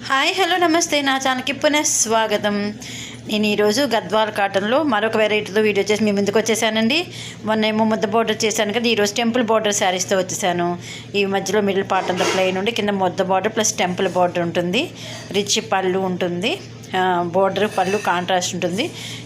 Hi hello నమస్తే నా ఛానల్కి పునః స్వాగతం. నేను ఈరోజు గద్వాల్ కాటన్లో మరొక వెరైటీతో వీడియో చేసి మీ ముందుకు వచ్చేసానండి. మొన్న ఏమో ముద్ద బార్డర్ చేశాను కదా, ఈరోజు టెంపుల్ బార్డర్ శారీస్తో వచ్చేసాను. ఈ మధ్యలో మిడిల్ పార్ట్ అంతా ప్లెయిన్ ఉండి కింద ముద్ద బార్డర్ ప్లస్ టెంపుల్ బార్డర్ ఉంటుంది. రిచ్ పళ్ళు ఉంటుంది, బోర్డర్ పళ్ళు కాంట్రాస్ట్ ఉంటుంది.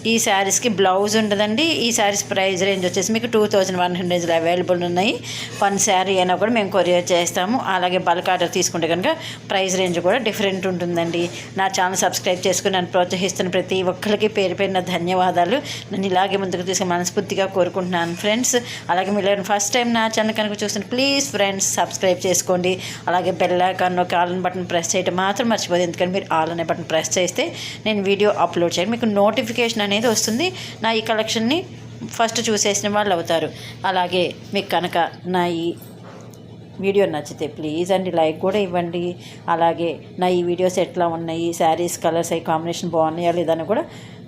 ఈ శారీస్కి బ్లౌజ్ ఉండదండి. ఈ శారీస్ ప్రైస్ రేంజ్ వచ్చేసి మీకు 2100 అవైలబుల్ ఉన్నాయి. 1 శారీ అయినా కూడా మేము కొరియర్ చేస్తాము. అలాగే బల్క్ ఆర్డర్ తీసుకుంటే కనుక ప్రైస్ రేంజ్ కూడా డిఫరెంట్ ఉంటుందండి. నా ఛానల్ సబ్స్క్రైబ్ చేసుకుని నన్ను ప్రోత్సహిస్తున్న ప్రతి ఒక్కరికి పేరు పేరున ధన్యవాదాలు. నన్ను ఇలాగే ముందుకు తీసుకుని మనస్ఫూర్తిగా కోరుకుంటున్నాను ఫ్రెండ్స్. అలాగే మీరు ఫస్ట్ టైం నా ఛానల్ కనుక చూస్తున్న ప్లీజ్ ఫ్రెండ్స్ సబ్స్క్రైబ్ చేసుకోండి. అలాగే bell icon all button press చేయడం మాత్రం మర్చిపోదు. ఎందుకంటే మీరు ఆల్ అనే బటన్ ప్రెస్ చేస్తే నేను వీడియో అప్లోడ్ చేయండి, మీకు నోటిఫికేషన్ అనేది వస్తుంది. నా ఈ కలెక్షన్ని ఫస్ట్ చూసేసిన వాళ్ళు అవుతారు. అలాగే మీకు కనుక నా ఈ వీడియో నచ్చితే ప్లీజ్ అండి లైక్ కూడా ఇవ్వండి. అలాగే నా ఈ వీడియోస్ ఎట్లా ఉన్నాయి, శారీస్ కలర్స్ అవి కాంబినేషన్ బాగున్నాయా లేదని కూడా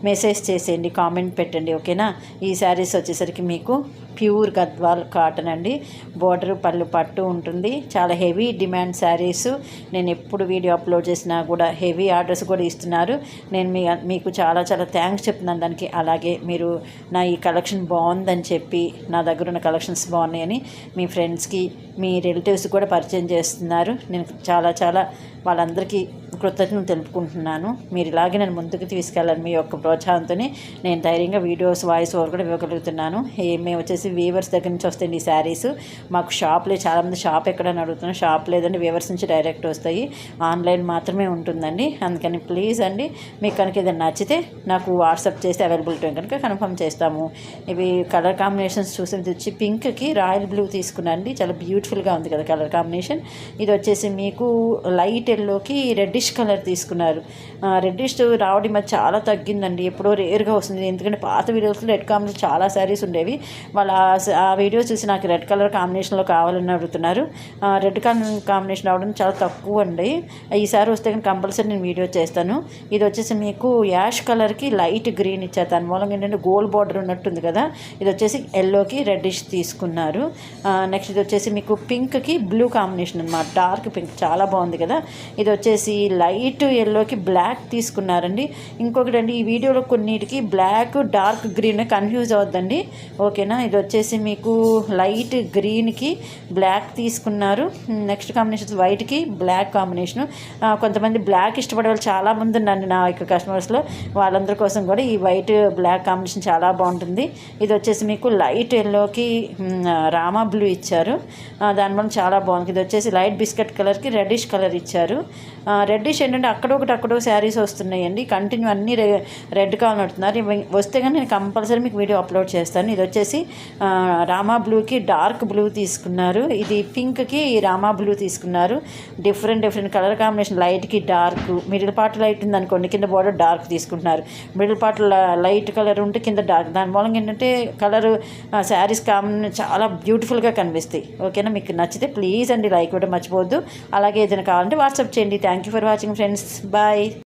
మెసేజ్ చేసేయండి, కామెంట్ పెట్టండి, ఓకేనా. ఈ శారీస్ వచ్చేసరికి మీకు ప్యూర్ గద్వాల్ కాటన్ అండి. బోర్డర్ పళ్ళు పట్టు ఉంటుంది. చాలా హెవీ డిమాండ్ శారీస్. నేను ఎప్పుడు వీడియో అప్లోడ్ చేసినా కూడా హెవీ ఆర్డర్స్ కూడా ఇస్తున్నారు. నేను మీకు చాలా చాలా థ్యాంక్స్ చెప్తున్నాను దానికి. అలాగే మీరు నా ఈ కలెక్షన్ బాగుందని చెప్పి, నా దగ్గర ఉన్న కలెక్షన్స్ బాగున్నాయని మీ ఫ్రెండ్స్కి మీ రిలేటివ్స్ కూడా పరిచయం చేస్తున్నారు. నేను చాలా చాలా వాళ్ళందరికీ కృతజ్ఞతలు తెలుపుకుంటున్నాను. మీరు ఇలాగే నేను ముందుకు తీసుకెళ్ళాలి. మీ యొక్క ప్రోత్సాహంతోనే నేను ధైర్యంగా వీడియోస్ వాయిస్ ఓవర్ కూడా ఇవ్వగలుగుతున్నాను. మేము వచ్చేసి వీవర్స్ దగ్గర నుంచి వస్తాయండి ఈ శారీస్. మాకు షాప్లే, చాలామంది షాప్ ఎక్కడని అడుగుతున్నాను. షాప్ లేదండి, వీవర్స్ నుంచి డైరెక్ట్ వస్తాయి. ఆన్లైన్ మాత్రమే ఉంటుందండి. అందుకని ప్లీజ్ అండి మీకు కనుక ఏదైనా నచ్చితే నాకు వాట్సాప్ చేస్తే అవైలబిలిటీ కనుక కన్ఫర్మ్ చేస్తాము. ఇవి కలర్ కాంబినేషన్స్ చూసి వచ్చి పింక్కి రాయల్ బ్లూ తీసుకున్నాండి. చాలా బ్యూటిఫుల్గా ఉంది కదా కలర్ కాంబినేషన్. ఇది వచ్చేసి మీకు లైట్ ఎల్లోకి రెడ్డిష్ కలర్ తీసుకున్నారు. రెడ్డిష్ రావడం మరి చాలా తగ్గిందండి. ఎప్పుడో రేర్గా వస్తుంది. ఎందుకంటే పాత వీడియోస్లో రెడ్ కాంబినేషన్ చాలా శారీస్ ఉండేవి. వాళ్ళు ఆ వీడియోస్ చూసి నాకు రెడ్ కలర్ కాంబినేషన్లో కావాలని అడుగుతున్నారు. రెడ్ కలర్ కాంబినేషన్ రావడం చాలా తక్కువ అండి. ఈసారి వస్తే కానీ కంపల్సరీ నేను వీడియో చేస్తాను. ఇది వచ్చేసి మీకు యాష్ కలర్కి లైట్ గ్రీన్ ఇచ్చారు. దాని మూలంగా ఏంటంటే గోల్డ్ బార్డర్ ఉన్నట్టుంది కదా. ఇది వచ్చేసి ఎల్లోకి రెడ్డిష్ తీసుకున్నారు. నెక్స్ట్ ఇది వచ్చేసి మీకు పింక్కి బ్లూ కాంబినేషన్ అనమాట. డార్క్ పింక్ చాలా బాగుంది కదా. ఇది వచ్చేసి లైట్ ఎల్లోకి బ్లాక్ తీసుకున్నారండి. ఇంకొకటి అండి, ఈ వీడియోలో కొన్నిటికి బ్లాక్ డార్క్ గ్రీన్ కన్ఫ్యూజ్ అవద్దండి, ఓకేనా. ఇది వచ్చేసి మీకు లైట్ గ్రీన్కి బ్లాక్ తీసుకున్నారు. నెక్స్ట్ కాంబినేషన్ వైట్కి బ్లాక్ కాంబినేషను. కొంతమంది బ్లాక్ ఇష్టపడే వాళ్ళు చాలామంది ఉన్నారండి నా యొక్క కస్టమర్స్లో. వాళ్ళందరి కోసం కూడా ఈ వైట్ బ్లాక్ కాంబినేషన్ చాలా బాగుంటుంది. ఇది వచ్చేసి మీకు లైట్ ఎల్లోకి రామా బ్లూ ఇచ్చారు. దానివల్ల చాలా బాగుంది. ఇది వచ్చేసి లైట్ బిస్కెట్ కలర్కి రెడ్డిష్ కలర్ ఇచ్చారు. రెడ్డిష్ ఏంటంటే అక్కడొకటి శారీస్ వస్తున్నాయండి. కంటిన్యూ అన్నీ రెడ్ కావాలని అడుగుతున్నారు. వస్తే కానీ నేను కంపల్సరీ మీకు వీడియో అప్లోడ్ చేస్తాను. ఇది వచ్చేసి రామా బ్లూకి డార్క్ బ్లూ తీసుకున్నారు. ఇది పింక్కి రామా బ్లూ తీసుకున్నారు. Different colour combination. లైట్కి డార్క్, మిడిల్ పార్ట్ లైట్ ఉంది అనుకోండి, కింద బార్డర్ డార్క్ తీసుకుంటున్నారు. మిడిల్ పార్ట్ లైట్ కలర్ ఉంటే కింద డార్క్. దాని మూలంగా ఏంటంటే కలర్ శారీస్ చాలా బ్యూటిఫుల్గా కనిపిస్తాయి, ఓకేనా. మీకు నచ్చితే ప్లీజ్ అండి లైక్ కూడా మర్చిపోవద్దు. అలాగే ఏదైనా కావాలంటే వాట్సాప్ చేయండి. Thank you for watching friends. Bye.